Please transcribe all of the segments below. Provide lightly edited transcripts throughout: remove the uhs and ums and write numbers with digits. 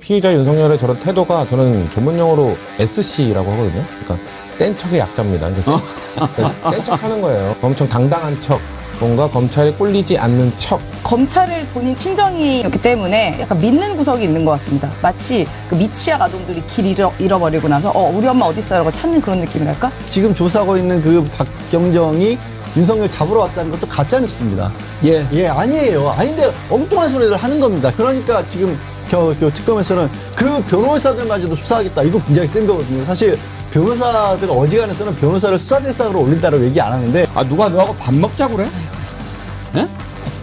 피의자 윤석열의 저런 태도가 저는 전문용어로 SC라고 하거든요. 그러니까 센 척의 약자입니다. 센 척 하는 거예요. 엄청 당당한 척. 뭔가 검찰이 꼴리지 않는 척. 검찰을 본인 친정이었기 때문에 약간 믿는 구석이 있는 것 같습니다. 마치 그 미취학 아동들이 길 잃어버리고 나서 우리 엄마 어디 있어라고 찾는 그런 느낌이랄까? 지금 조사하고 있는 그 박경정이 윤석열 잡으러 왔다는 것도 가짜 뉴스입니다. 예. 아니에요. 아닌데 엉뚱한 소리를 하는 겁니다. 그러니까 지금 특검에서는 그 변호사들마저도 수사하겠다. 이거 굉장히 센 거거든요. 사실 변호사들 어지간해서는 변호사를 수사 대상으로 올린다고 얘기 안 하는데 누가 너하고 밥 먹자고 그래? 예?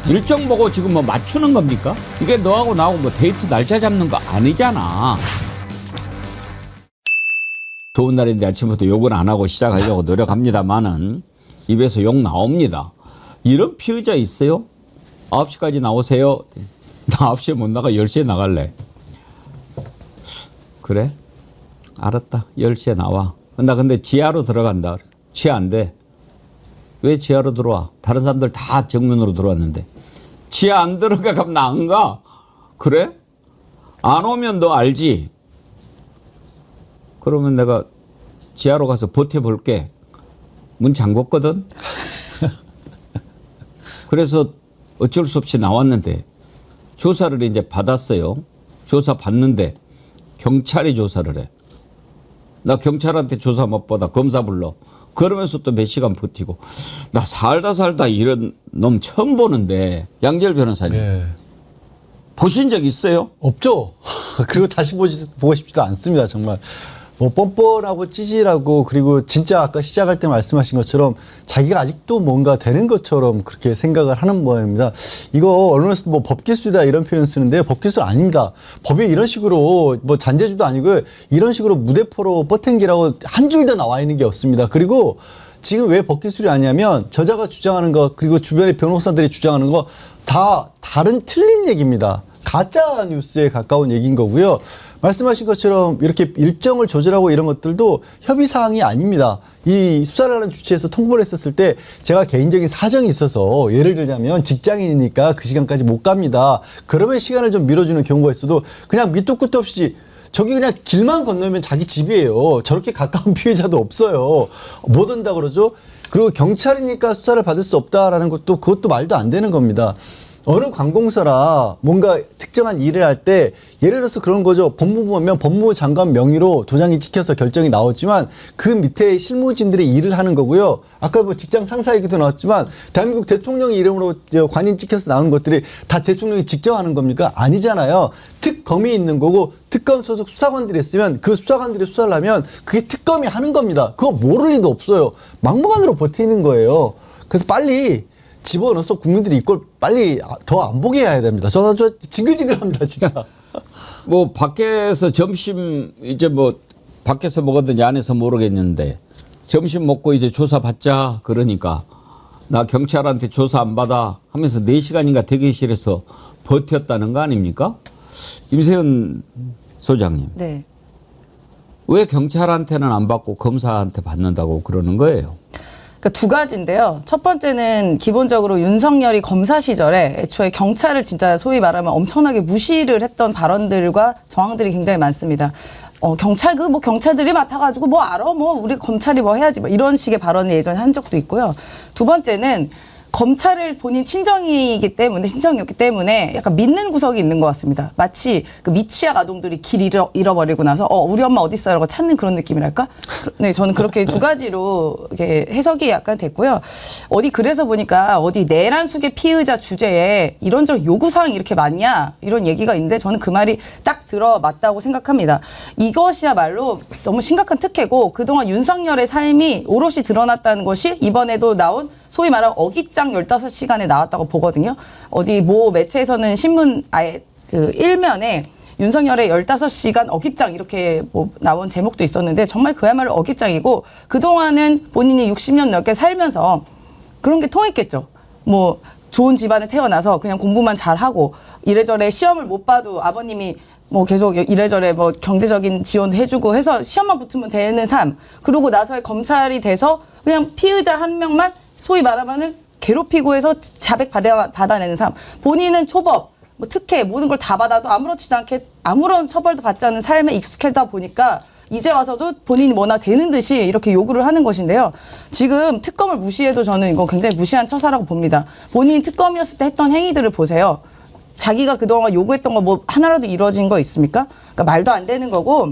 일정 보고 지금 뭐 맞추는 겁니까? 이게 너하고 나하고 뭐 데이트 날짜 잡는 거 아니잖아. 좋은 날인데 아침부터 욕은 안 하고 시작하려고 노력합니다만은 입에서 욕 나옵니다. 이런 피의자 있어요? 9시까지 나오세요. 나 9시에 못 나가 10시에 나갈래. 그래? 알았다. 10시에 나와. 나 근데 지하로 들어간다. 지하 안 돼. 왜 지하로 들어와? 다른 사람들 다 정면으로 들어왔는데. 지하 안 들어가 그럼 나 안 가. 그래? 안 오면 너 알지? 그러면 내가 지하로 가서 버텨볼게. 문 잠궜거든. 그래서 어쩔 수 없이 나왔는데 조사를 이제 받았어요. 조사 받는데 경찰이 조사를 해. 나 경찰한테 조사 못 받아. 검사 불러. 그러면서 또 몇 시간 버티고. 나 살다 이런 놈 처음 보는데. 양재열 변호사님. 예. 보신 적 있어요? 없죠. 그리고 다시 보고 싶지도 않습니다. 정말. 뭐 뻔뻔하고 찌질하고 그리고 진짜 아까 시작할 때 말씀하신 것처럼 자기가 아직도 뭔가 되는 것처럼 그렇게 생각을 하는 모양입니다. 이거 언론에서 뭐 법기술이다 이런 표현 쓰는데 법기술 아닙니다. 법에 이런 식으로 뭐 잔재주도 아니고 이런 식으로 무대포로 뻗탱기라고 한 줄도 나와 있는 게 없습니다. 그리고 지금 왜 법기술이 아니냐면 저자가 주장하는 거 그리고 주변의 변호사들이 주장하는 거 다 다른 틀린 얘기입니다. 가짜 뉴스에 가까운 얘기인 거고요. 말씀하신 것처럼 이렇게 일정을 조절하고 이런 것들도 협의사항이 아닙니다. 이 수사를 하는 주체에서 통보를 했었을 때 제가 개인적인 사정이 있어서 예를 들자면 직장인이니까 그 시간까지 못 갑니다. 그러면 시간을 좀 밀어주는 경우가 있어도 그냥 밑도 끝도 없이 저기 그냥 길만 건너면 자기 집이에요. 저렇게 가까운 피해자도 없어요. 못 온다 그러죠. 그리고 경찰이니까 수사를 받을 수 없다라는 것도 그것도 말도 안 되는 겁니다. 어느 관공서라 뭔가 특정한 일을 할 때 예를 들어서 그런 거죠. 법무부 보면 법무부 장관 명의로 도장이 찍혀서 결정이 나왔지만 그 밑에 실무진들이 일을 하는 거고요. 아까 뭐 직장 상사 얘기도 나왔지만 대한민국 대통령의 이름으로 관인 찍혀서 나온 것들이 다 대통령이 직접 하는 겁니까? 아니잖아요. 특검이 있는 거고 특검 소속 수사관들이 있으면 그 수사관들이 수사를 하면 그게 특검이 하는 겁니다. 그거 모를 리도 없어요. 막무가내로 버티는 거예요. 그래서 빨리 집어넣어서 국민들이 이걸 빨리 더 안 보게 해야 됩니다. 저 징글징글합니다, 진짜. 뭐 밖에서 점심 이제 뭐 밖에서 먹었는지 안에서 모르겠는데 점심 먹고 이제 조사 받자 그러니까 나 경찰한테 조사 안 받아 하면서 4시간인가 대기실에서 버텼다는 거 아닙니까? 임세현 소장님. 네. 왜 경찰한테는 안 받고 검사한테 받는다고 그러는 거예요? 그러니까 두 가지인데요. 첫 번째는 기본적으로 윤석열이 검사 시절에 애초에 경찰을 진짜 소위 말하면 엄청나게 무시를 했던 발언들과 정황들이 굉장히 많습니다. 경찰 뭐 경찰들이 맡아가지고 뭐 알아 뭐 우리 검찰이 뭐 해야지 뭐 이런 식의 발언을 예전에 한 적도 있고요. 두 번째는 검찰을 본인 친정이었기 때문에 약간 믿는 구석이 있는 것 같습니다. 마치 그 미취학 아동들이 길 잃어버리고 나서 우리 엄마 어디 있어라고 찾는 그런 느낌이랄까? 네, 저는 그렇게 두 가지로 이렇게 해석이 약간 됐고요. 그래서 보니까 내란 수계 피의자 주제에 이런저런 요구사항이 이렇게 많냐 이런 얘기가 있는데 저는 그 말이 딱 들어맞다고 생각합니다. 이것이야말로 너무 심각한 특혜고 그동안 윤석열의 삶이 오롯이 드러났다는 것이 이번에도 나온 소위 말하면 어깃장 15시간에 나왔다고 보거든요. 모 매체에서는 신문 아예 그 일면에 윤석열의 15시간 어깃장 이렇게 뭐 나온 제목도 있었는데 정말 그야말로 어깃장이고 그동안은 본인이 60년 넘게 살면서 그런 게 통했겠죠. 뭐 좋은 집안에 태어나서 그냥 공부만 잘하고 이래저래 시험을 못 봐도 아버님이 뭐 계속 이래저래 뭐 경제적인 지원도 해주고 해서 시험만 붙으면 되는 삶. 그러고 나서의 검찰이 돼서 그냥 피의자 한 명만 소위 말하면은 괴롭히고 해서 자백 받아내는 삶. 본인은 초법, 뭐 특혜 모든 걸 다 받아도 아무렇지도 않게 아무런 처벌도 받지 않는 삶에 익숙하다 보니까 이제 와서도 본인이 뭐나 되는 듯이 이렇게 요구를 하는 것인데요. 지금 특검을 무시해도 저는 이건 굉장히 무시한 처사라고 봅니다. 본인이 특검이었을 때 했던 행위들을 보세요. 자기가 그동안 요구했던 거 뭐 하나라도 이루어진 거 있습니까? 그러니까 말도 안 되는 거고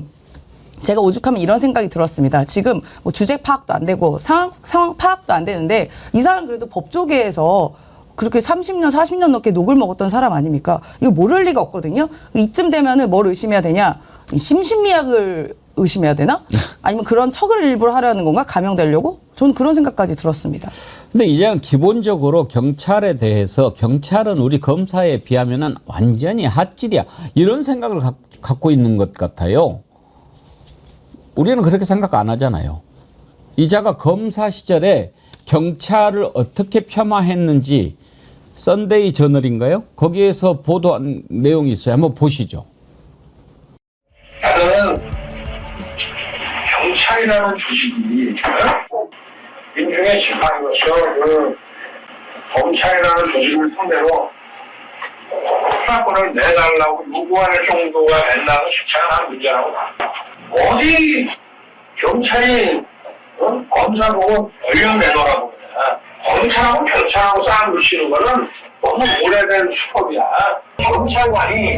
제가 오죽하면 이런 생각이 들었습니다. 지금 뭐 주제 파악도 안 되고 상황 파악도 안 되는데 이 사람 그래도 법조계에서 그렇게 30년, 40년 넘게 녹을 먹었던 사람 아닙니까? 이거 모를 리가 없거든요. 이쯤 되면은 뭘 의심해야 되냐? 심신미약을 의심해야 되나? 아니면 그런 척을 일부러 하려는 건가? 감형되려고? 저는 그런 생각까지 들었습니다. 근데 이제는 기본적으로 경찰에 대해서 경찰은 우리 검사에 비하면은 완전히 핫질이야. 이런 생각을 갖고 있는 것 같아요. 우리는 그렇게 생각 안 하잖아요. 이자가 검사 시절에 경찰을 어떻게 폄하했는지 썬데이 저널인가요? 거기에서 보도한 내용이 있어요. 한번 보시죠. 나는 경찰이라는 조직이 민중의 지팡이로서 그 검찰이라는 조직을 상대로 수사권을 내달라고 요구할 정도가 된다는 자체가 난 문제라고 봐. 어디 경찰이 검사 보고 권력 내놓으라고 그래. 검찰하고 경찰하고 싸움 붙이는 거는 너무 오래된 수법이야. 경찰관이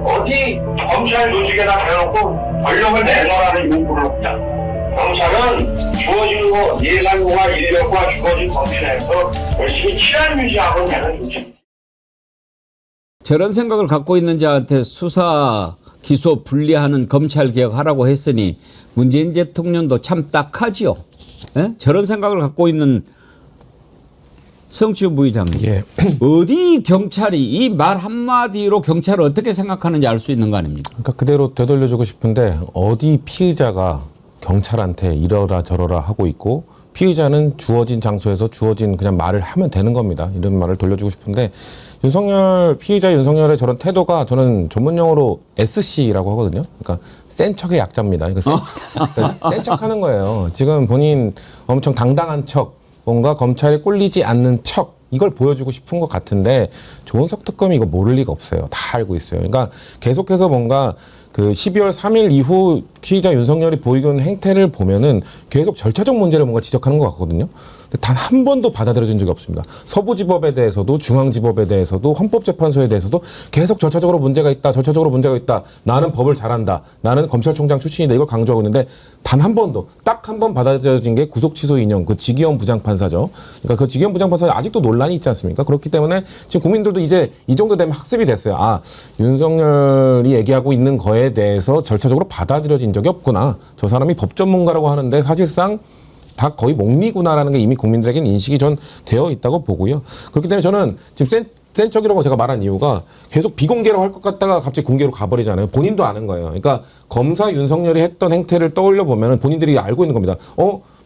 어디 검찰 조직에다 대놓고 권력을 내놓으라는 요구를 하냐. 경찰은 주어진 거 예산과 인력과 주어진 범위 내에서 열심히 치안 유지하고 되는 조직. 저런 생각을 갖고 있는 자한테 수사 기소 분리하는 검찰 개혁하라고 했으니 문재인 대통령도 참 딱하지요. 예? 저런 생각을 갖고 있는 성추 부의장님. 예. 어디 경찰이 이 말 한마디로 경찰을 어떻게 생각하는지 알 수 있는 거 아닙니까? 그러니까 그대로 되돌려주고 싶은데 어디 피의자가 경찰한테 이러라 저러라 하고 있고 피의자는 주어진 장소에서 주어진 그냥 말을 하면 되는 겁니다. 이런 말을 돌려주고 싶은데 피의자 윤석열의 저런 태도가 저는 전문용어로 SC라고 하거든요. 그러니까 센 척의 약자입니다. 센 척하는 거예요. 지금 본인 엄청 당당한 척, 뭔가 검찰에 꼴리지 않는 척 이걸 보여주고 싶은 것 같은데 조은석 특검이 이거 모를 리가 없어요. 다 알고 있어요. 그러니까 계속해서 뭔가 그 12월 3일 이후 피의자 윤석열이 보이고 있는 행태를 보면은 계속 절차적 문제를 뭔가 지적하는 것 같거든요. 단 한 번도 받아들여진 적이 없습니다. 서부지법에 대해서도 중앙지법에 대해서도 헌법재판소에 대해서도 계속 절차적으로 문제가 있다. 절차적으로 문제가 있다. 나는 법을 잘한다. 나는 검찰총장 출신이다. 이걸 강조하고 있는데 단 한 번도 딱 한 번 받아들여진 게 구속취소 인용 그 지기현 부장판사죠. 그러니까 그 지기현 부장판사 아직도 논란이 있지 않습니까? 그렇기 때문에 지금 국민들도 이제 이 정도 되면 학습이 됐어요. 아, 윤석열이 얘기하고 있는 거에 대해서 절차적으로 받아들여진 적이 없구나. 저 사람이 법 전문가라고 하는데 사실상 다 거의 몽리구나라는 게 이미 국민들에게는 인식이 전 되어 있다고 보고요. 그렇기 때문에 저는 지금 센 척이라고 제가 말한 이유가 계속 비공개로 할 것 같다가 갑자기 공개로 가버리잖아요. 본인도 아는 거예요. 그러니까 검사 윤석열이 했던 행태를 떠올려 보면은 본인들이 알고 있는 겁니다.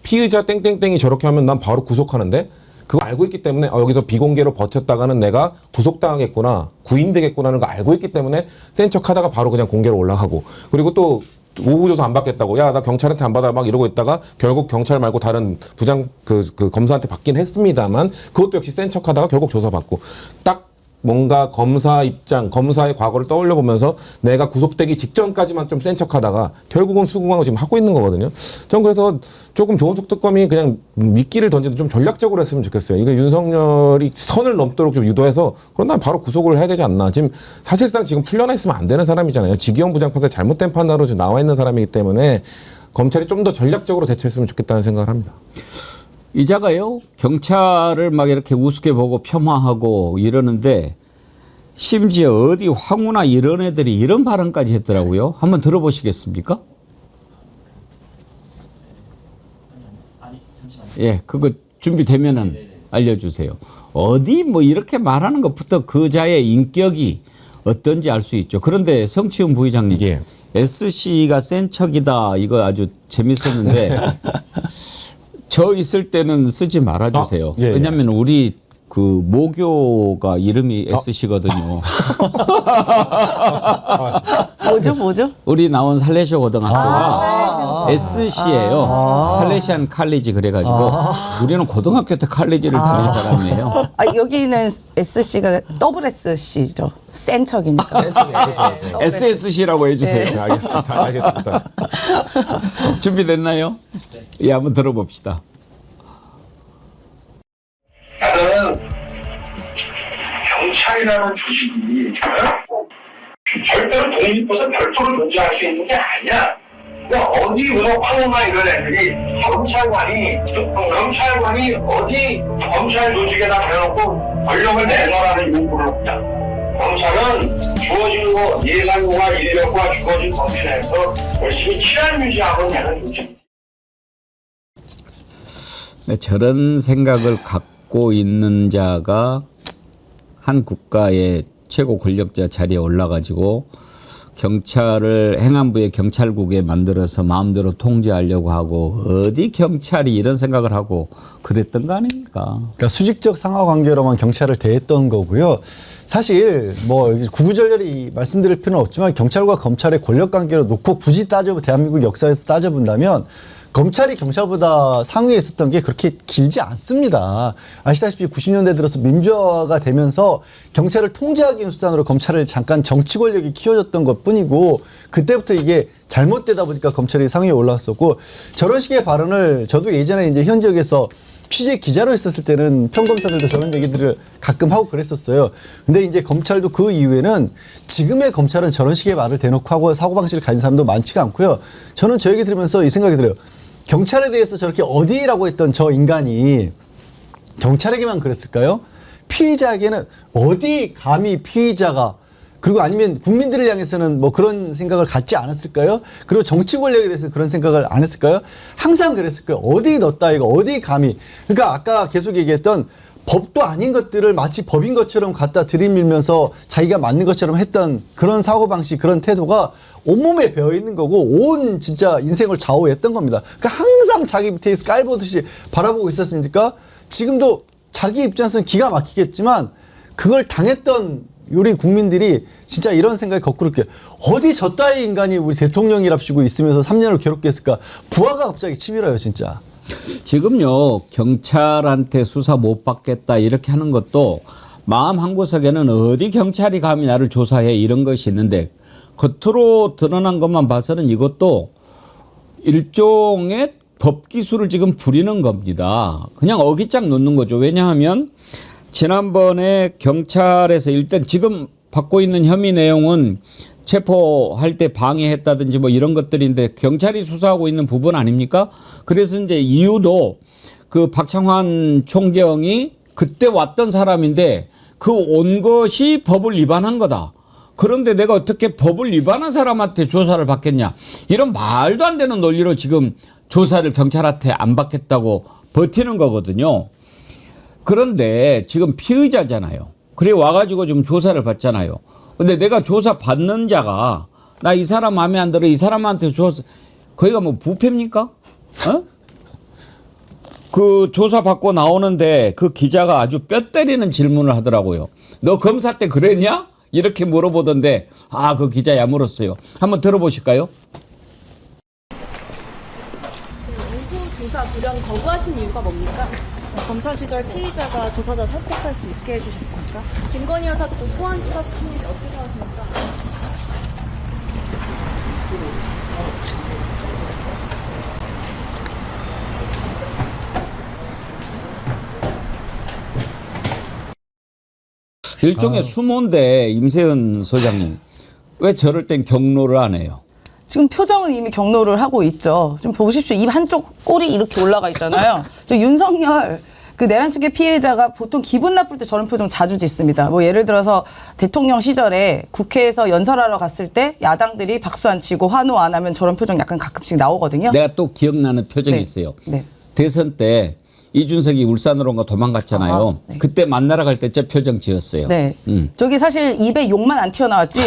피의자 땡땡땡이 저렇게 하면 난 바로 구속하는데 그거 알고 있기 때문에 여기서 비공개로 버텼다가는 내가 구속당하겠구나, 구인되겠구나는 거 알고 있기 때문에 센 척하다가 바로 그냥 공개로 올라가고 그리고 또 오후조사 안 받겠다고 야 나 경찰한테 안 받아 막 이러고 있다가 결국 경찰 말고 다른 부장 그 검사한테 받긴 했습니다만 그것도 역시 센 척하다가 결국 조사받고 딱 뭔가 검사 입장 검사의 과거를 떠올려 보면서 내가 구속되기 직전까지만 좀 센 척하다가 결국은 수긍하고 지금 하고 있는 거거든요. 전 그래서 조금 조은석 특검이 그냥 미끼를 던지는 좀 전략적으로 했으면 좋겠어요. 이거 윤석열이 선을 넘도록 좀 유도해서 그런 다음 바로 구속을 해야 되지 않나. 지금 사실상 지금 풀려나 있으면 안 되는 사람이잖아요. 지기현 부장판사의 잘못된 판단으로 지금 나와 있는 사람이기 때문에 검찰이 좀 더 전략적으로 대처했으면 좋겠다는 생각을 합니다. 이자가요 경찰을 막 이렇게 우습게 보고 폄하하고 이러는데 심지어 어디 황우나 이런 애들이 이런 발언까지 했더라고요. 한번 들어보시겠습니까? 예, 그거 준비되면은 알려주세요. 어디 뭐 이렇게 말하는 것부터 그 자의 인격이 어떤지 알 수 있죠. 그런데 성치훈 부의장님, 예. SC가 센 척이다 이거 아주 재밌었는데 저 있을 때는 쓰지 말아주세요. 예, 예. 왜냐하면 우리 그 모교가 이름이 SC거든요. 뭐죠? 우리 나온 살레시오 고등학교가 SC예요. 살레시안 칼리지 그래가지고 우리는 고등학교 때 칼리지를 다닌 사람이에요. 아, 여기는 SC가 더블 SC죠. 센 척이니까. SSC라고 해주세요. 네, 알겠습니다. 알겠습니다. 준비됐나요? 예, 한번 들어봅시다. 나는 경찰이라는 조직이 절대로 독립해서 별도로 존재할 수 있는 게 아니야. 그러니까 어디 무슨 황마 이런 애들이 경찰관이 어디 검찰 조직에다 대놓고 권력을 내놓으라는 요구를 하냐. 검찰은 주어진 거 예산과 인력과 주어진 범위 내에서 열심히 치안 유지하고 되는 조직. 네, 저런 생각을 갖고 있는 자가 한 국가의 최고 권력자 자리에 올라가지고 경찰을 행안부의 경찰국에 만들어서 마음대로 통제하려고 하고 어디 경찰이 이런 생각을 하고 그랬던 거 아닙니까? 그러니까 수직적 상하 관계로만 경찰을 대했던 거고요. 사실 뭐 구구절절히 말씀드릴 필요는 없지만 경찰과 검찰의 권력 관계로 놓고 굳이 대한민국 역사에서 따져본다면 검찰이 경찰보다 상위에 있었던 게 그렇게 길지 않습니다. 아시다시피 90년대 들어서 민주화가 되면서 경찰을 통제하기 위한 수단으로 검찰을 잠깐 정치 권력이 키워졌던 것뿐이고 그때부터 이게 잘못되다 보니까 검찰이 상위에 올라왔었고 저런 식의 발언을 저도 예전에 이제 현 지역에서 취재 기자로 있었을 때는 평검사들도 저런 얘기들을 가끔 하고 그랬었어요. 근데 이제 검찰도 그 이후에는 지금의 검찰은 저런 식의 말을 대놓고 하고 사고방식을 가진 사람도 많지가 않고요. 저는 저 얘기 들으면서 이 생각이 들어요. 경찰에 대해서 저렇게 어디라고 했던 저 인간이 경찰에게만 그랬을까요? 피의자에게는 어디 감히 피의자가 그리고 아니면 국민들을 향해서는 뭐 그런 생각을 갖지 않았을까요? 그리고 정치 권력에 대해서 그런 생각을 안 했을까요? 항상 그랬을 거예요. 어디 넣었다 이거 어디 감히. 그러니까 아까 계속 얘기했던 법도 아닌 것들을 마치 법인 것처럼 갖다 들이밀면서 자기가 맞는 것처럼 했던 그런 사고방식 그런 태도가 온몸에 배어있는 거고 온 진짜 인생을 좌우했던 겁니다. 그러니까 항상 자기 밑에서 깔보듯이 바라보고 있었으니까 지금도 자기 입장에서는 기가 막히겠지만 그걸 당했던 우리 국민들이 진짜 이런 생각이 거꾸로 이렇게 어디 저 따위 인간이 우리 대통령이랍시고 있으면서 3년을 괴롭게 했을까. 부하가 갑자기 치밀어요 진짜. 지금요 경찰한테 수사 못 받겠다 이렇게 하는 것도 마음 한구석에는 어디 경찰이 감히 나를 조사해 이런 것이 있는데 겉으로 드러난 것만 봐서는 이것도 일종의 법기술을 지금 부리는 겁니다. 그냥 어깃장 놓는 거죠. 왜냐하면 지난번에 경찰에서 일단 지금 받고 있는 혐의 내용은 체포할 때 방해했다든지 뭐 이런 것들인데 경찰이 수사하고 있는 부분 아닙니까? 그래서 이제 이유도 그 박창환 총경이 그때 왔던 사람인데 그 온 것이 법을 위반한 거다. 그런데 내가 어떻게 법을 위반한 사람한테 조사를 받겠냐. 이런 말도 안 되는 논리로 지금 조사를 경찰한테 안 받겠다고 버티는 거거든요. 그런데 지금 피의자잖아요. 그래 와가지고 좀 조사를 받잖아요. 근데 내가 조사 받는 자가 나 이 사람 마음에 안 들어 이 사람한테 조사 거기가 뭐 부패입니까? 어? 그 조사 받고 나오는데 그 기자가 아주 뼈 때리는 질문을 하더라고요. 너 검사 때 그랬냐? 이렇게 물어보던데 아 그 기자 야물었어요. 한번 들어보실까요? 오후 조사 불연 거부하신 이유가 뭡니까? 검사 시절 피의자가 조사자 설득할 수 있게 해주셨습니까? 김건희 여사도 또 소환 조사 시키는지 어떻게 생각하십니까? 일종의 수모인데 임세은 소장님 왜 저럴 땐 경로를 안 해요? 지금 표정은 이미 경로를 하고 있죠. 좀 보십시오. 입 한쪽 꼴이 이렇게 올라가 있잖아요. 저 윤석열 그 내란숙의 피해자가 보통 기분 나쁠 때 저런 표정 자주 짓습니다. 뭐 예를 들어서 대통령 시절에 국회에서 연설하러 갔을 때 야당들이 박수 안 치고 환호 안 하면 저런 표정 약간 가끔씩 나오거든요. 내가 또 기억나는 표정이 네. 있어요. 네. 대선 때 이준석이 울산으로 도망갔잖아요. 네. 그때 만나러 갈 때 저 표정 지었어요. 네. 저기 사실 입에 욕만 안 튀어나왔지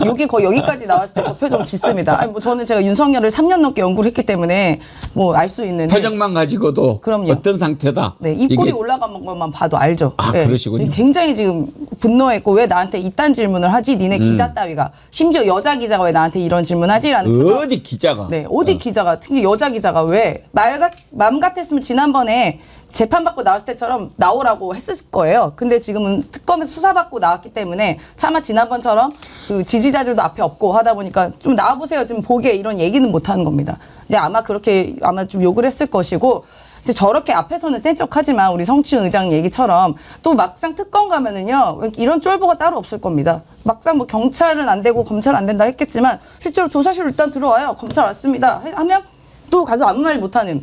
욕이 거의 여기까지 나왔을 때 저 표정 짓습니다. 아니 뭐 저는 제가 윤석열을 3년 넘게 연구를 했기 때문에 뭐 알 수 있는데 표정만 가지고도 그럼요. 어떤 상태다. 네, 입꼬리 이게 올라간 것만 봐도 알죠. 아, 네, 그러시군요. 굉장히 지금 분노했고 왜 나한테 이딴 질문을 하지? 니네 기자 따위가 심지어 여자 기자가 왜 나한테 이런 질문하지라는 거죠. 어디 기자가 네, 어디 기자가 특히 여자 기자가 왜 맘 같았으면 지난번에 재판받고 나왔을 때처럼 나오라고 했을 거예요. 근데 지금은 특검에서 수사받고 나왔기 때문에 차마 지난번처럼 그 지지자들도 앞에 없고 하다 보니까 좀 나와보세요. 좀 보게 이런 얘기는 못 하는 겁니다. 근데 아마 그렇게 아마 좀 욕을 했을 것이고 이제 저렇게 앞에서는 센 척하지만 우리 성추행 의장 얘기처럼 또 막상 특검 가면은요 이런 쫄보가 따로 없을 겁니다. 막상 뭐 경찰은 안 되고 검찰 안 된다 했겠지만 실제로 조사실 일단 들어와요. 검찰 왔습니다. 하면 또 가서 아무 말 못하는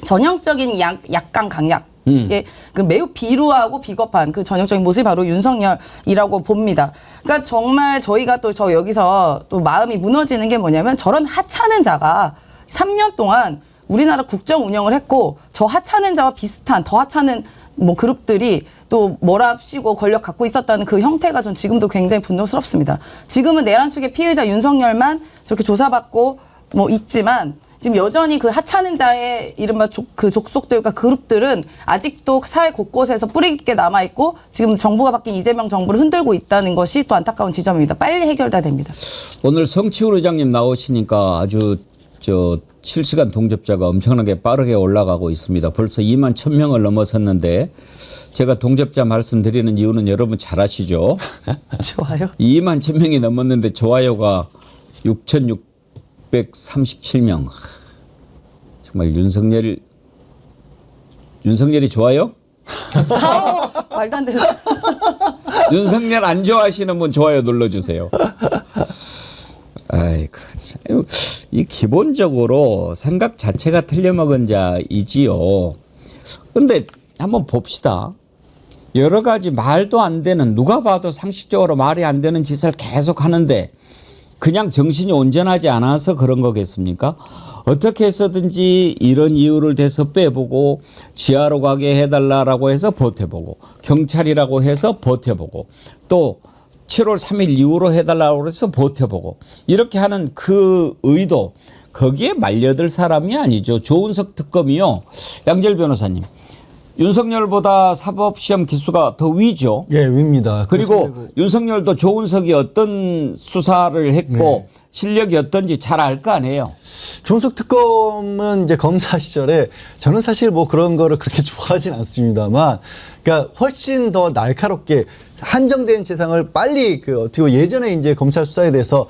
전형적인 약강 강약. 예, 그 매우 비루하고 비겁한 그 전형적인 모습이 바로 윤석열이라고 봅니다. 그러니까 정말 저희가 또 저 여기서 또 마음이 무너지는 게 뭐냐면 저런 하찮은 자가 3년 동안 우리나라 국정 운영을 했고 저 하찮은 자와 비슷한 더 하찮은 뭐 그룹들이 또 몰아치고 권력 갖고 있었다는 그 형태가 전 지금도 굉장히 분노스럽습니다. 지금은 내란숙의 피해자 윤석열만 저렇게 조사받고 뭐 있지만 지금 여전히 그 하찮은 자의 이른바 그 족속들과 그룹들은 아직도 사회 곳곳에서 뿌리 깊게 남아있고 지금 정부가 바뀐 이재명 정부를 흔들고 있다는 것이 또 안타까운 지점입니다. 빨리 해결돼야 됩니다. 오늘 성치훈 의장님 나오시니까 아주 실시간 동접자가 엄청나게 빠르게 올라가고 있습니다. 벌써 2만 1,000명을 넘어섰는데 제가 동접자 말씀드리는 이유는 여러분 잘 아시죠? 좋아요. 2만 1,000명이 넘었는데 좋아요가 6,637명. 정말 윤석열이 좋아요? 말도 안 되는. 윤석열 안 좋아하시는 분 좋아요 눌러주세요. 아이고, 참. 이 기본적으로 생각 자체가 틀려먹은 자이지요. 근데 한번 봅시다. 여러 가지 말도 안 되는, 누가 봐도 상식적으로 말이 안 되는 짓을 계속 하는데 그냥 정신이 온전하지 않아서 그런 거겠습니까? 어떻게 해서든지 이런 이유를 대서 빼보고 지하로 가게 해달라고 해서 버텨보고 경찰이라고 해서 버텨보고 또 7월 3일 이후로 해달라고 해서 버텨보고 이렇게 하는 그 의도 거기에 말려들 사람이 아니죠. 조은석 특검이요. 양재열 변호사님. 윤석열보다 사법시험 기수가 더 위죠. 예, 위입니다. 그리고 윤석열도 조은석이 어떤 수사를 했고 실력이 어떤지 잘 알 거 아니에요. 조은석 특검은 이제 검사 시절에 저는 사실 뭐 그런 거를 그렇게 좋아하진 않습니다만, 그러니까 훨씬 더 날카롭게 한정된 재상을 빨리 어떻게 보면 예전에 이제 검찰 수사에 대해서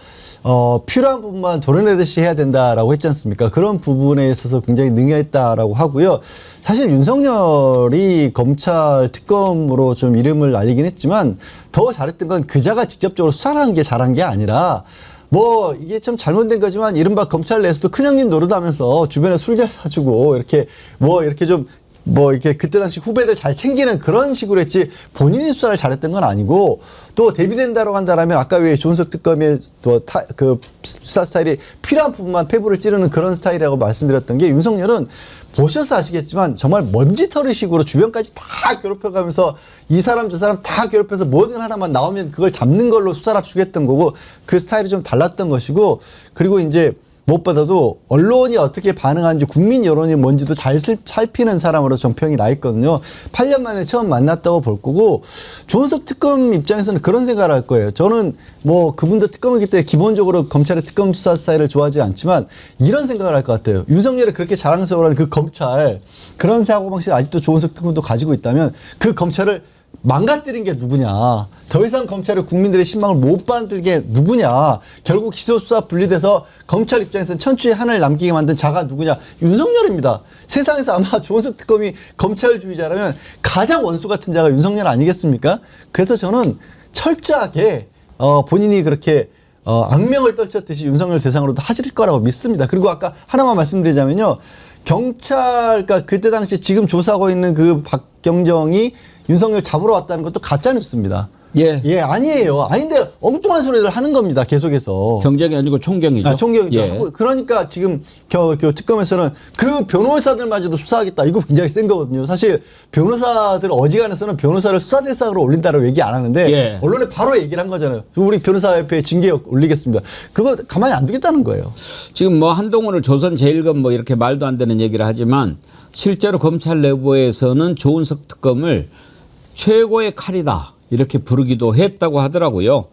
필요한 부분만 도려내듯이 해야 된다라고 했지 않습니까? 그런 부분에 있어서 굉장히 능했다라고 하고요. 사실 윤석열이 검찰 특검으로 좀 이름을 알리긴 했지만 더 잘했던 건 그자가 직접적으로 수사를 한 게 잘한 게 아니라 뭐 이게 참 잘못된 거지만 이른바 검찰 내에서도 큰형님 노릇하면서 주변에 술 잘 사주고 이렇게 뭐 이렇게 좀 뭐 이렇게 그때 당시 후배들 잘 챙기는 그런 식으로 했지 본인이 수사를 잘했던 건 아니고 또 대비된다고 한다라면 아까 왜 조은석 특검의 또 그 수사 스타일이 필요한 부분만 폐부를 찌르는 그런 스타일이라고 말씀드렸던 게 윤석열은 보셔서 아시겠지만 정말 먼지털이식으로 주변까지 다 괴롭혀가면서 이 사람 저 사람 다 괴롭혀서 뭐든 하나만 나오면 그걸 잡는 걸로 수사를 합치고 했던 거고 그 스타일이 좀 달랐던 것이고 그리고 이제 무엇보다도 언론이 어떻게 반응하는지 국민 여론이 뭔지도 잘 살피는 사람으로 정평이 나 있거든요. 8년 만에 처음 만났다고 볼 거고 조은석 특검 입장에서는 그런 생각을 할 거예요. 저는 뭐 그분도 특검이기 때문에 기본적으로 검찰의 특검 수사 스타일을 좋아하지 않지만 이런 생각을 할 것 같아요. 윤석열이 그렇게 자랑스러워하는 그 검찰 그런 사고방식을 아직도 조은석 특검도 가지고 있다면 그 검찰을 망가뜨린 게 누구냐. 더 이상 검찰의 국민들의 신망을 못 받는 게 누구냐. 결국 기소수사 분리돼서 검찰 입장에서는 천추의 한을 남기게 만든 자가 누구냐. 윤석열입니다. 세상에서 아마 조은석 특검이 검찰주의자라면 가장 원수 같은 자가 윤석열 아니겠습니까? 그래서 저는 철저하게 본인이 그렇게 악명을 떨쳤듯이 윤석열 대상으로도 하실 거라고 믿습니다. 그리고 아까 하나만 말씀드리자면요. 경찰, 그러니까 그때 당시 지금 조사하고 있는 그 박경정이 윤석열 잡으러 왔다는 것도 가짜뉴스입니다. 예. 예, 아니에요. 아닌데 엉뚱한 소리를 하는 겁니다. 계속해서. 경쟁이 아니고 총경이죠. 아, 총경이죠. 예. 그러니까 지금 특검에서는 그 변호사들마저도 수사하겠다. 이거 굉장히 센 거거든요. 사실 변호사들 어지간해서는 변호사를 수사 대상으로 올린다라고 얘기 안 하는데 예. 언론에 바로 얘기를 한 거잖아요. 우리 변호사협회에 징계 올리겠습니다. 그거 가만히 안 두겠다는 거예요. 지금 뭐 한동훈을 조선제일검 뭐 이렇게 말도 안 되는 얘기를 하지만 실제로 검찰 내부에서는 조은석 특검을 최고의 칼이다 이렇게 부르기도 했다고 하더라고요.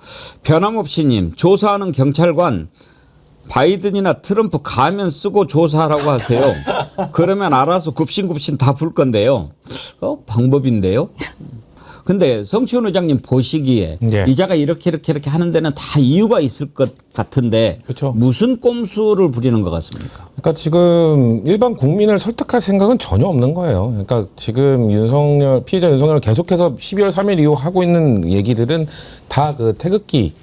변함없이님, 조사하는 경찰관 바이든이나 트럼프 가면 쓰고 조사하라고 하세요. 그러면 알아서 굽신굽신 다 풀 건데요. 방법인데요. 근데 성치훈 의장님 보시기에 예. 이자가 이렇게 하는 데는 다 이유가 있을 것 같은데 그렇죠. 무슨 꼼수를 부리는 것 같습니까? 그러니까 지금 일반 국민을 설득할 생각은 전혀 없는 거예요. 그러니까 지금 피해자 윤석열 계속해서 12월 3일 이후 하고 있는 얘기들은 다 그 태극기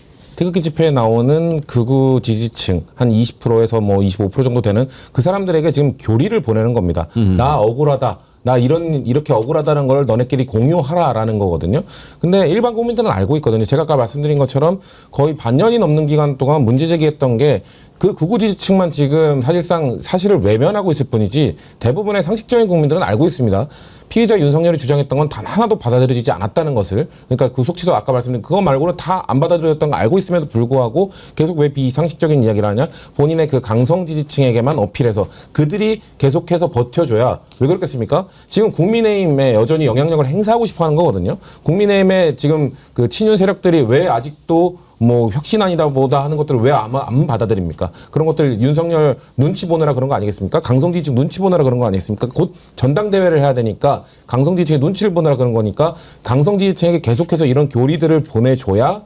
집회에 나오는 극우 지지층 한 20%에서 뭐 25% 정도 되는 그 사람들에게 지금 교리를 보내는 겁니다. 나 억울하다. 나 이렇게 억울하다는 걸 너네끼리 공유하라라는 거거든요. 근데 일반 국민들은 알고 있거든요. 제가 아까 말씀드린 것처럼 거의 반년이 넘는 기간 동안 문제 제기했던 게 그 극우 지지층만 지금 사실상 사실을 외면하고 있을 뿐이지 대부분의 상식적인 국민들은 알고 있습니다. 피해자 윤석열이 주장했던 건 단 하나도 받아들여지지 않았다는 것을. 그러니까 구속 취소 아까 말씀드린 그거 말고는 다 안 받아들여졌던 거 알고 있음에도 불구하고 계속 왜 비상식적인 이야기를 하냐. 본인의 그 강성 지지층에게만 어필해서 그들이 계속해서 버텨줘야 왜 그렇겠습니까? 지금 국민의힘에 여전히 영향력을 행사하고 싶어 하는 거거든요. 국민의힘에 지금 그 친윤 세력들이 왜 아직도 뭐 혁신안이다 뭐다 하는 것들을 왜 안 받아들입니까? 그런 것들 윤석열 눈치 보느라 그런 거 아니겠습니까? 강성지지층 눈치 보느라 그런 거 아니겠습니까? 곧 전당대회를 해야 되니까 강성지지층의 눈치를 보느라 그런 거니까 강성지지층에게 계속해서 이런 교리들을 보내줘야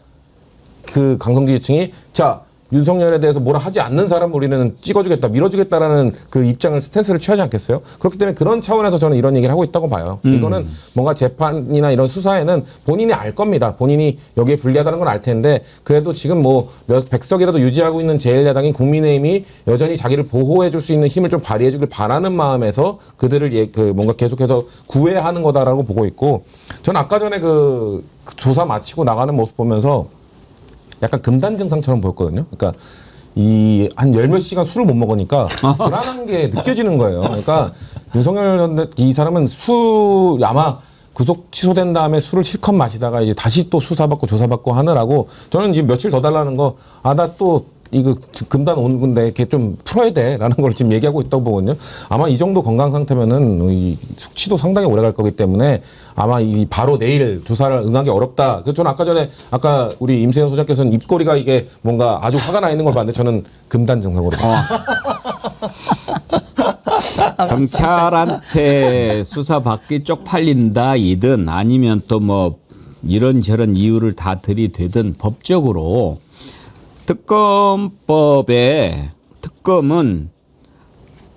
그 강성지지층이 자 윤석열에 대해서 뭐라 하지 않는 사람 우리는 찍어주겠다, 밀어주겠다라는 그 입장을 스탠스를 취하지 않겠어요? 그렇기 때문에 그런 차원에서 저는 이런 얘기를 하고 있다고 봐요. 이거는 뭔가 재판이나 이런 수사에는 본인이 알 겁니다. 본인이 여기에 불리하다는 건 알 텐데 그래도 지금 뭐 몇 백석이라도 유지하고 있는 제1야당인 국민의힘이 여전히 자기를 보호해줄 수 있는 힘을 좀 발휘해주길 바라는 마음에서 그들을 뭔가 계속해서 구애하는 거다라고 보고 있고 저는 아까 전에 그 조사 마치고 나가는 모습 보면서 약간 금단 증상처럼 보였거든요. 그러니까 한 열 몇 시간 술을 못 먹으니까 불안한 게 느껴지는 거예요. 그러니까 윤석열 이 사람은 아마 구속 취소된 다음에 술을 실컷 마시다가 이제 다시 또 수사받고 조사받고 하느라고 저는 이제 며칠 더 달라는 거 나 또 이거 금단 온 건데 이렇게 좀 풀어야 돼라는 걸 지금 얘기하고 있다고 보거든요. 아마 이 정도 건강 상태면은 이 숙취도 상당히 오래 갈 거기 때문에 아마 이 바로 내일 조사를 응하기 어렵다. 그래서 저는 아까 우리 임세현 소장께서는 입꼬리가 이게 뭔가 아주 화가 나 있는 걸 봤는데 저는 금단 증상으로 봤어요. 경찰한테 수사받기 쪽팔린다이든 아니면 또 뭐 이런저런 이유를 다 들이대든 법적으로 특검법에 특검은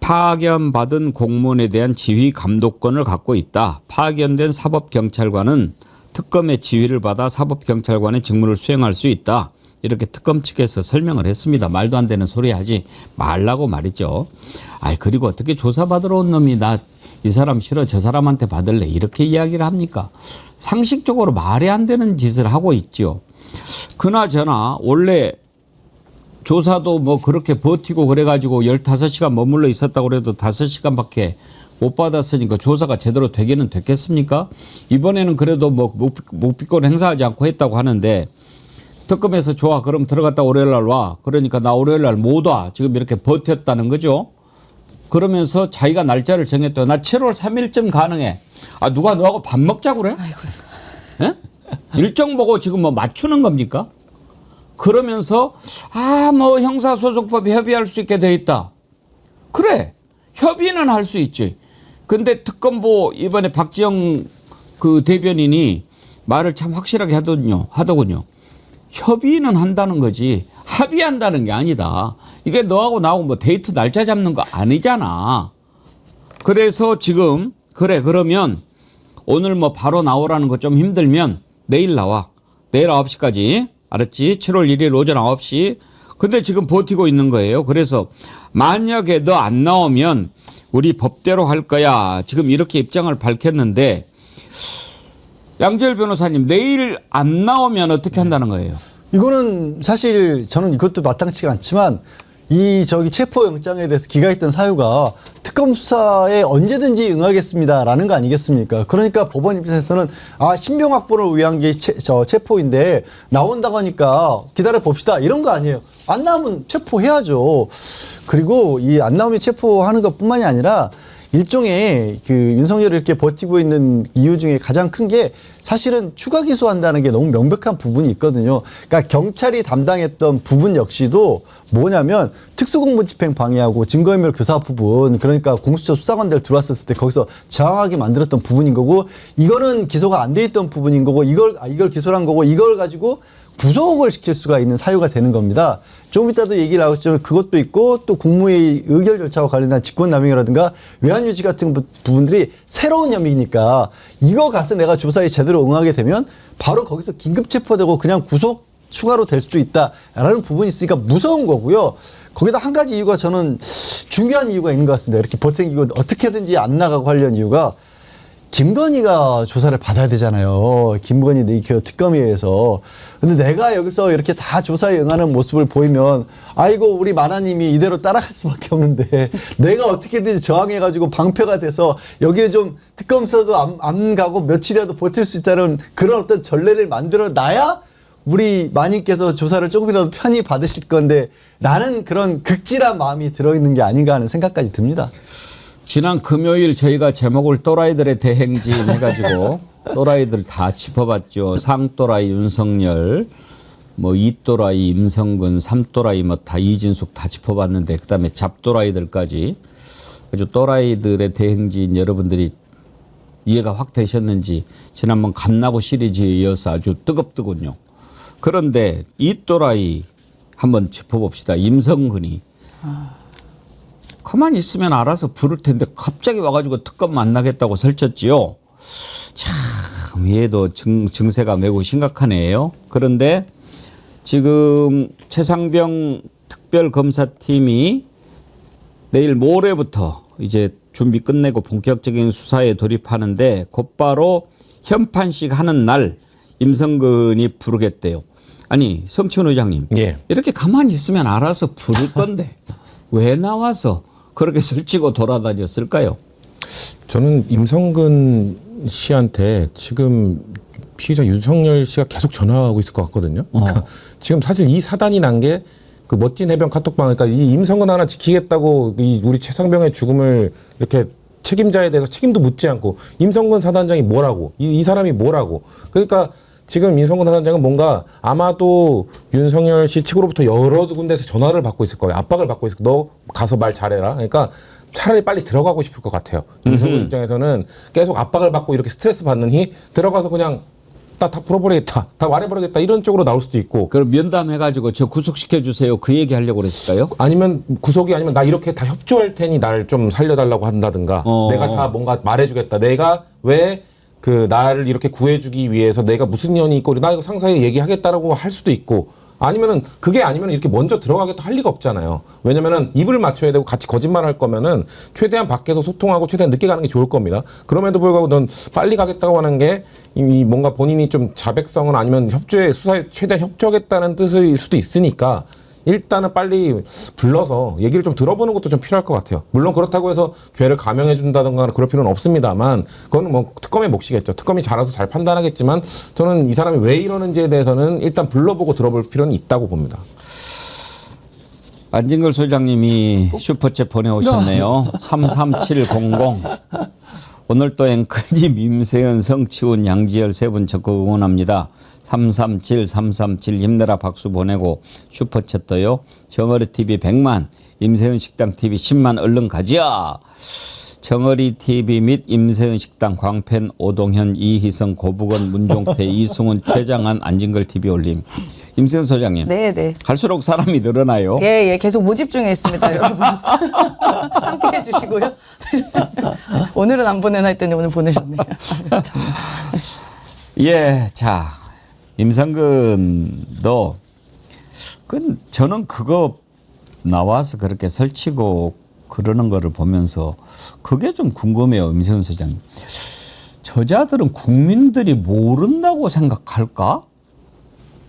파견받은 공무원에 대한 지휘 감독권을 갖고 있다. 파견된 사법경찰관은 특검의 지휘를 받아 사법경찰관의 직무를 수행할 수 있다. 이렇게 특검 측에서 설명을 했습니다. 말도 안 되는 소리 하지 말라고 말이죠. 그리고 어떻게 조사받으러 온 놈이 나 이 사람 싫어 저 사람한테 받을래 이렇게 이야기를 합니까? 상식적으로 말이 안 되는 짓을 하고 있죠. 그나저나 원래 조사도 뭐 그렇게 버티고 그래가지고 15시간 머물러 있었다고 그래도 5시간밖에 못 받았으니까 조사가 제대로 되기는 됐겠습니까? 이번에는 그래도 뭐 묵비권 행사하지 않고 했다고 하는데 특검에서 좋아 그럼 들어갔다 월요일날 와. 그러니까 나 월요일날 못 와. 지금 이렇게 버텼다는 거죠. 그러면서 자기가 날짜를 정했다. 나 7월 3일쯤 가능해. 누가 너하고 밥 먹자고 그래? 예? 일정 보고 지금 뭐 맞추는 겁니까? 그러면서 뭐 형사소송법 협의할 수 있게 돼 있다. 그래. 협의는 할 수 있지. 근데 특검보 이번에 박지영 그 대변인이 말을 참 확실하게 하더군요. 협의는 한다는 거지 합의한다는 게 아니다. 이게 너하고 나하고 뭐 데이트 날짜 잡는 거 아니잖아. 그래서 지금 그러면 오늘 뭐 바로 나오라는 거 좀 힘들면 내일 나와. 내일 9시까지. 알았지? 7월 1일 오전 9시. 근데 지금 버티고 있는 거예요. 그래서 만약에 너 안 나오면 우리 법대로 할 거야. 지금 이렇게 입장을 밝혔는데 양재열 변호사님 내일 안 나오면 어떻게 한다는 거예요? 이거는 사실 저는 이것도 마땅치가 않지만 체포영장에 대해서 기각했던 사유가 특검 수사에 언제든지 응하겠습니다라는 거 아니겠습니까? 그러니까 법원 입장에서는 신병 확보를 위한 게 체포인데 나온다고 하니까 기다려 봅시다 이런 거 아니에요. 안 나오면 체포해야죠. 그리고 이 안 나오면 체포하는 것뿐만이 아니라 일종의 윤석열이 이렇게 버티고 있는 이유 중에 가장 큰 게 사실은 추가 기소한다는 게 너무 명백한 부분이 있거든요. 그러니까 경찰이 담당했던 부분 역시도 뭐냐면 특수공무집행 방해하고 증거인멸 교사 부분, 그러니까 공수처 수사관들 들어왔었을 때 거기서 저항하게 만들었던 부분인 거고, 이거는 기소가 안 돼 있던 부분인 거고, 이걸 기소를 한 거고, 이걸 가지고 구속을 시킬 수가 있는 사유가 되는 겁니다. 조금 이따도 얘기 나오겠지만 그것도 있고, 또 국무회의 의결 절차와 관련한 직권남용이라든가 외환유지 같은 부분들이 새로운 혐의니까 이거 가서 내가 조사에 제대로 응하게 되면 바로 거기서 긴급 체포되고 그냥 구속 추가로 될 수도 있다라는 부분이 있으니까 무서운 거고요. 거기다 한 가지 이유가 저는 중요한 이유가 있는 것 같습니다. 이렇게 버티고 어떻게든지 안 나가고 하려는 이유가 김건희가 조사를 받아야 되잖아요. 김건희 특검에 의해서. 근데 내가 여기서 이렇게 다 조사에 응하는 모습을 보이면 아이고 우리 마나님이 이대로 따라갈 수밖에 없는데 내가 어떻게든지 저항해가지고 방패가 돼서 여기에 좀 특검 수사도 안 가고 며칠이라도 버틸 수 있다는 그런 어떤 전례를 만들어 놔야 우리 마님께서 조사를 조금이라도 편히 받으실 건데 라는 그런 극진한 마음이 들어있는 게 아닌가 하는 생각까지 듭니다. 지난 금요일 저희가 제목을 또라이들의 대행진 해가지고 또라이들 다 짚어봤죠. 상또라이 윤석열, 뭐 이또라이 임성근, 삼또라이 뭐 다 이진숙 다 짚어봤는데 그다음에 잡또라이들까지 아주 또라이들의 대행진 여러분들이 이해가 확 되셨는지 지난번 갓나고 시리즈에 이어서 아주 뜨겁더군요. 그런데 이또라이 한번 짚어봅시다. 임성근이 가만히 있으면 알아서 부를 텐데 갑자기 와가지고 특검 만나겠다고 설쳤지요. 참 얘도 증세가 매우 심각하네요. 그런데 지금 최상병 특별검사팀이 내일 모레부터 이제 준비 끝내고 본격적인 수사에 돌입하는데 곧바로 현판식 하는 날 임성근이 부르겠대요. 아니 성춘 의장님, 예. 이렇게 가만히 있으면 알아서 부를 건데 왜 나와서 그렇게 설치고 돌아다녔을까요? 저는 임성근 씨한테 지금 피의자 윤석열 씨가 계속 전화하고 있을 것 같거든요. 그러니까 지금 사실 이 사단이 난 게 그 멋진 해병 카톡방, 그러니까 이 임성근 하나 지키겠다고 우리 최상병의 죽음을 이렇게 책임자에 대해서 책임도 묻지 않고 임성근 사단장이 뭐라고, 이 사람이 뭐라고. 그러니까 지금 임성근 사단장은 뭔가 아마도 윤석열 씨 측으로부터 여러 군데에서 전화를 받고 있을 거예요. 압박을 받고 있을 거예요. 너 가서 말 잘해라. 그러니까 차라리 빨리 들어가고 싶을 것 같아요. 임성근 입장에서는 계속 압박을 받고 이렇게 스트레스 받느니 들어가서 그냥 다 풀어버리겠다, 다 말해버리겠다 이런 쪽으로 나올 수도 있고. 그럼 면담해가지고 저 구속시켜주세요 그 얘기 하려고 그랬을까요? 아니면 구속이 아니면 나 이렇게 다 협조할 테니 날 좀 살려달라고 한다든가 내가 다 뭔가 말해주겠다. 내가 왜 나를 이렇게 구해주기 위해서 내가 무슨 연이 있고 나 이거 상사에 얘기하겠다라고 할 수도 있고, 아니면은 그게 아니면 이렇게 먼저 들어가겠다 할 리가 없잖아요. 왜냐면은 입을 맞춰야 되고 같이 거짓말 할 거면은 최대한 밖에서 소통하고 최대한 늦게 가는 게 좋을 겁니다. 그럼에도 불구하고 넌 빨리 가겠다고 하는 게 이 뭔가 본인이 좀 자백성은 아니면 수사에 최대한 협조하겠다는 뜻일 수도 있으니까 일단은 빨리 불러서 얘기를 좀 들어보는 것도 좀 필요할 것 같아요. 물론 그렇다고 해서 죄를 감형해 준다든가 그럴 필요는 없습니다만 그거는 뭐 특검의 몫이겠죠. 특검이 알아서 잘 판단하겠지만 저는 이 사람이 왜 이러는지에 대해서는 일단 불러보고 들어볼 필요는 있다고 봅니다. 안진걸 소장님이 슈퍼챗 보내오셨네요. 33700. 오늘 또 앵커님 임세은, 성치훈, 양지열 세 분 적극 응원합니다. 337 힘내라 박수 보내고 슈퍼챗 떠요. 정어리 TV 100만, 임세은 식당 TV 10만 얼른 가자. 정어리 TV 및 임세은 식당 광팬 오동현, 이희성, 고부건, 문종태, 이승훈, 최장한, 안진걸 TV 올림. 임세은 소장님. 네. 갈수록 사람이 늘어나요. 예, 계속 모집 중에 있습니다, 여러분. 함께 해주시고요. 오늘은 안 보내나 했더니 오늘 보내셨네요. 예, 자, 임성근도 저는 그거 나와서 그렇게 설치고 그러는 거를 보면서 그게 좀 궁금해요, 임세훈 소장님. 저자들은 국민들이 모른다고 생각할까?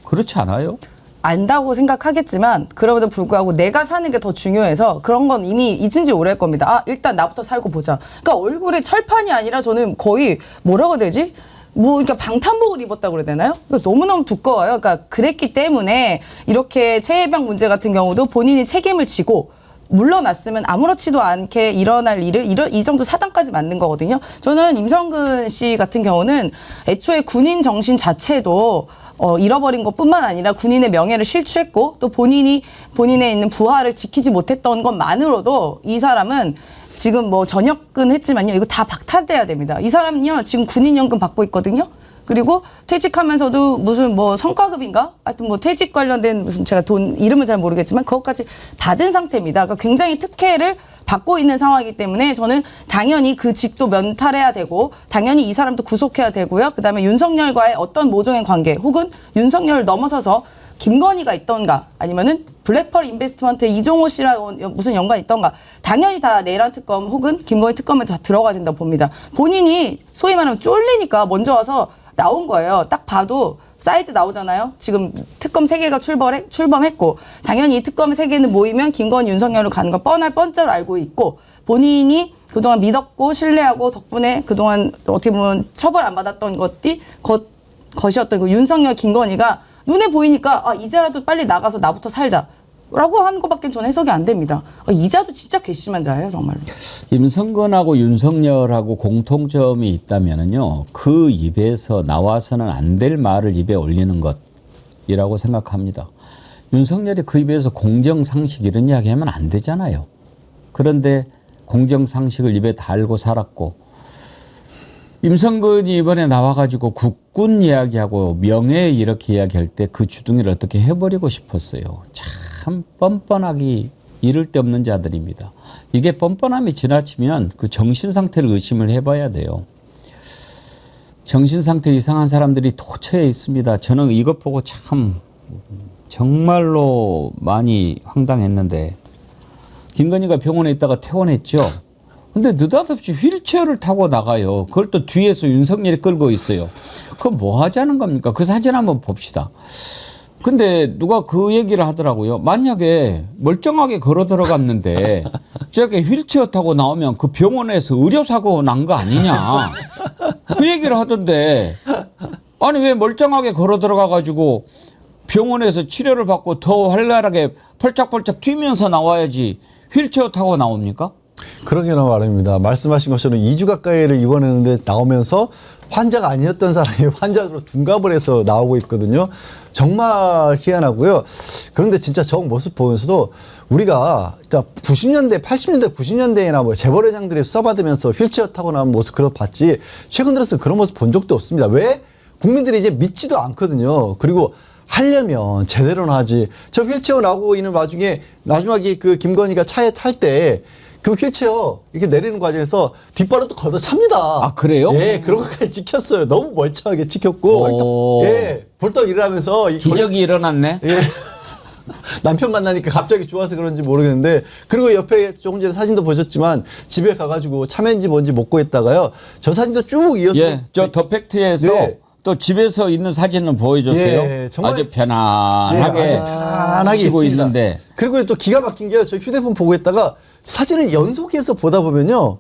그렇지 않아요? 안다고 생각하겠지만 그럼에도 불구하고 내가 사는 게 더 중요해서 그런 건 이미 잊은 지 오래일 겁니다. 아, 일단 나부터 살고 보자. 그러니까 얼굴에 철판이 아니라 저는 거의 뭐라고 해야 되지? 그러니까 방탄복을 입었다고 그래야 되나요? 그러니까 너무너무 두꺼워요. 그러니까 그랬기 때문에 이렇게 최혜병 문제 같은 경우도 본인이 책임을 지고 물러났으면 아무렇지도 않게 일어날 일을 이 정도 사단까지 만든 거거든요. 저는 임성근 씨 같은 경우는 애초에 군인 정신 자체도 잃어버린 것뿐만 아니라 군인의 명예를 실추했고 또 본인의 있는 부하를 지키지 못했던 것만으로도 이 사람은 지금 뭐 전역은 했지만요. 이거 다 박탈돼야 됩니다. 이 사람은요. 지금 군인연금 받고 있거든요. 그리고 퇴직하면서도 무슨 뭐 성과급인가? 하여튼 뭐 퇴직 관련된 무슨 제가 돈 이름은 잘 모르겠지만 그것까지 받은 상태입니다. 그러니까 굉장히 특혜를 받고 있는 상황이기 때문에 저는 당연히 그 직도 면탈해야 되고 당연히 이 사람도 구속해야 되고요. 그다음에 윤석열과의 어떤 모종의 관계 혹은 윤석열을 넘어서서 김건희가 있던가 아니면은 블랙펄 인베스트먼트 이종호 씨랑 무슨 연관이 있던가 당연히 다 내란 특검 혹은 김건희 특검에 다 들어가야 된다고 봅니다. 본인이 소위 말하면 쫄리니까 먼저 와서 나온 거예요. 딱 봐도 사이즈 나오잖아요. 지금 특검 3개가 출범했고 당연히 이 특검 3개는 모이면 김건희 윤석열로 가는 걸 뻔할 알고 있고 본인이 그동안 믿었고 신뢰하고 덕분에 그동안 어떻게 보면 처벌 안 받았던 것이었던 그 윤석열 김건희가 눈에 보이니까 아 이제라도 빨리 나가서 나부터 살자. 라고 하는 것밖에 저는 해석이 안 됩니다. 이자도 진짜 괘씸한 자예요, 정말로. 임성근하고 윤석열하고 공통점이 있다면은요, 그 입에서 나와서는 안 될 말을 입에 올리는 것이라고 생각합니다. 윤석열이 그 입에서 공정상식 이런 이야기 하면 안 되잖아요. 그런데 공정상식을 입에 달고 살았고, 임성근이 이번에 나와가지고 국군 이야기하고 명예 이렇게 이야기할 때 그 주둥이를 어떻게 해버리고 싶었어요. 참 뻔뻔하기 이를 데 없는 자들입니다. 이게 뻔뻔함이 지나치면 그 정신상태를 의심을 해봐야 돼요. 정신상태 이상한 사람들이 도처에 있습니다. 저는 이것 보고 참 정말로 많이 황당했는데 김건희가 병원에 있다가 퇴원했죠. 근데 느닷없이 휠체어를 타고 나가요. 그걸 또 뒤에서 윤석열이 끌고 있어요. 그거 뭐 하자는 겁니까? 그 사진 한번 봅시다. 근데 누가 그 얘기를 하더라고요. 만약에 멀쩡하게 걸어 들어갔는데 저렇게 휠체어 타고 나오면 그 병원에서 의료사고 난 거 아니냐. 그 얘기를 하던데 아니 왜 멀쩡하게 걸어 들어가가지고 병원에서 치료를 받고 더 활발하게 펄짝펄짝 뛰면서 나와야지 휠체어 타고 나옵니까? 그러게나 말입니다. 말씀하신 것처럼 2주 가까이를 입원했는데 나오면서 환자가 아니었던 사람이 환자로 둔갑을 해서 나오고 있거든요. 정말 희한하고요. 그런데 진짜 저 모습 보면서도 우리가 90년대, 80년대, 90년대에나 뭐 재벌회장들이 수사받으면서 휠체어 타고 나온 모습 그런 봤지 최근 들어서 그런 모습 본 적도 없습니다. 왜? 국민들이 이제 믿지도 않거든요. 그리고 하려면 제대로는 하지. 저 휠체어 나오고 있는 와중에 마지막에 그 김건희가 차에 탈 때 그 휠체어 이렇게 내리는 과정에서 뒷발로도 걷어 찹니다. 아, 그래요? 예, 그런 것까지 찍혔어요. 너무 멀쩡하게 찍혔고. 예, 벌떡 일어나면서. 기적이 일어났네. 예. 남편 만나니까 갑자기 좋아서 그런지 모르겠는데 그리고 옆에 조금 전에 사진도 보셨지만 집에 가가지고 참외인지 뭔지 먹고 있다가요. 저 사진도 쭉 이어서. 예, 저 더 팩트에서 네. 또 집에서 있는 사진을 보여줬어요. 예, 정말 아주 편안하게, 아주 편안하게 쉬고 있습니다. 있는데. 그리고 또 기가 막힌 게요. 저 휴대폰 보고 있다가 사진을 연속해서 보다 보면요.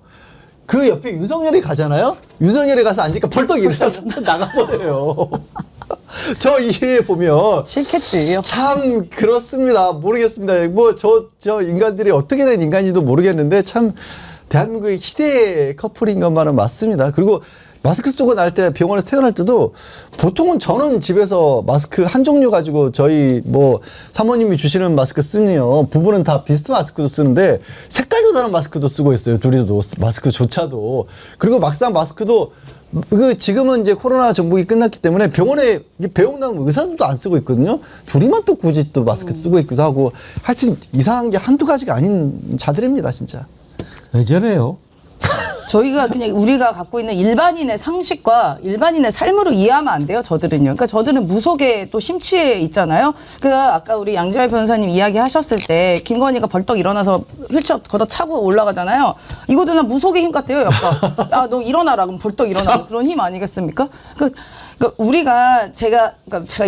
그 옆에 윤석열이 가잖아요. 윤석열이 가서 앉으니까 벌떡 일어나서 나가버려요. 저 이해 보면 싫겠지. 참 그렇습니다. 모르겠습니다. 뭐 저 인간들이 어떻게 된 인간인지도 모르겠는데 참 대한민국의 희대의 커플인 것만은 맞습니다. 그리고 마스크 쓰고 날 때 병원에서 퇴원할 때도 보통은 저는 집에서 마스크 한 종류 가지고 저희 뭐 사모님이 주시는 마스크 쓰니요. 부부는 다 비슷한 마스크도 쓰는데 색깔도 다른 마스크도 쓰고 있어요. 둘이도 마스크조차도. 그리고 막상 마스크도 그 지금은 이제 코로나 정복이 끝났기 때문에 병원에 배웅 나온 의사들도 안 쓰고 있거든요. 둘이만 또 굳이 또 마스크 쓰고 있기도 하고 하여튼 이상한 게 한두 가지가 아닌 자들입니다, 진짜. 왜 저래요? 저희가 그냥 우리가 갖고 있는 일반인의 상식과 일반인의 삶으로 이해하면 안 돼요. 저들은요. 그러니까 저들은 무속에 또 심취해 있잖아요. 그 아까 우리 양지열 변호사님 이야기하셨을 때 김건희가 벌떡 일어나서 휠체어 걷어차고 올라가잖아요. 이것도 난 무속의 힘 같아요. 약간 아, 너 일어나라 그럼 벌떡 일어나고 그런 힘 아니겠습니까? 그러니까 우리가 제가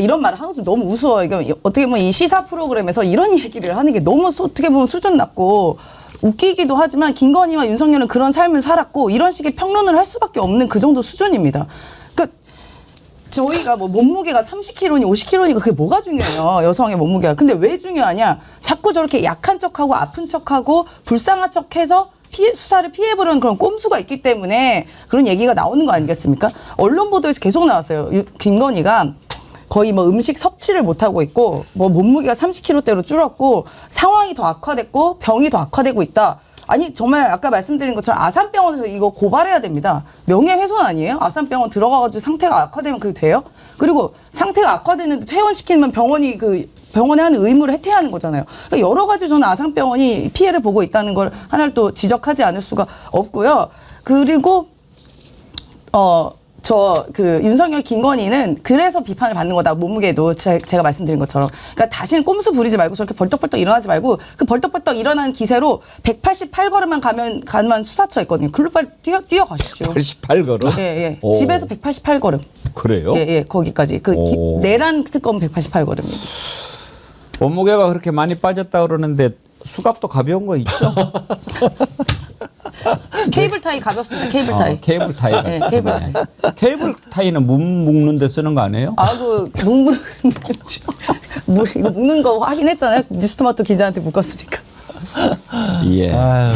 이런 말을 하는 것도 너무 우스워요. 그러니까 어떻게 보면 이 시사 프로그램에서 이런 얘기를 하는 게 너무 어떻게 보면 수준 낮고 웃기기도 하지만 김건희와 윤석열은 그런 삶을 살았고 이런 식의 평론을 할 수밖에 없는 그 정도 수준입니다. 그러니까 저희가 뭐 몸무게가 30kg니 50kg니까 그게 뭐가 중요해요. 여성의 몸무게가. 근데 왜 중요하냐. 자꾸 저렇게 약한 척하고 아픈 척하고 불쌍한 척해서 수사를 피해보려는 그런 꼼수가 있기 때문에 그런 얘기가 나오는 거 아니겠습니까? 언론 보도에서 계속 나왔어요. 김건희가 거의 뭐 음식 섭취를 못하고 있고 뭐 몸무게가 30kg대로 줄었고 상황이 더 악화됐고 병이 더 악화되고 있다. 아니 정말 아까 말씀드린 것처럼 아산병원에서 이거 고발해야 됩니다. 명예훼손 아니에요? 아산병원 들어가가지고 상태가 악화되면 그게 돼요? 그리고 상태가 악화되는데 퇴원시키면 병원에 하는 의무를 해태하는 거잖아요. 그러니까 여러 가지 저는 아산병원이 피해를 보고 있다는 걸 하나를 또 지적하지 않을 수가 없고요. 그리고 윤석열 김건희는 그래서 비판을 받는 거다. 몸무게도 제가 말씀드린 것처럼. 그러니까 다시는 꼼수 부리지 말고 저렇게 벌떡벌떡 일어나지 말고 그 벌떡벌떡 일어나는 기세로 188걸음만 가면 수사처 있거든요. 글로 빨리 뛰어가십시오. 88걸음? 예. 오. 집에서 188걸음. 그래요? 예. 거기까지. 오. 내란 특검 188걸음입니다. 몸무게가 그렇게 많이 빠졌다 그러는데 수갑도 가벼운 거 있죠? 케이블 타이 가볍습니다. 케이블 타이. 케이블 타이가. 네, 케이블 타이. 케이블 타이는 문 묶는 데 쓰는 거 아니에요? 이거 묶는 거 확인했잖아요. 뉴스토마토 기자한테 묶었으니까. 예. 아유.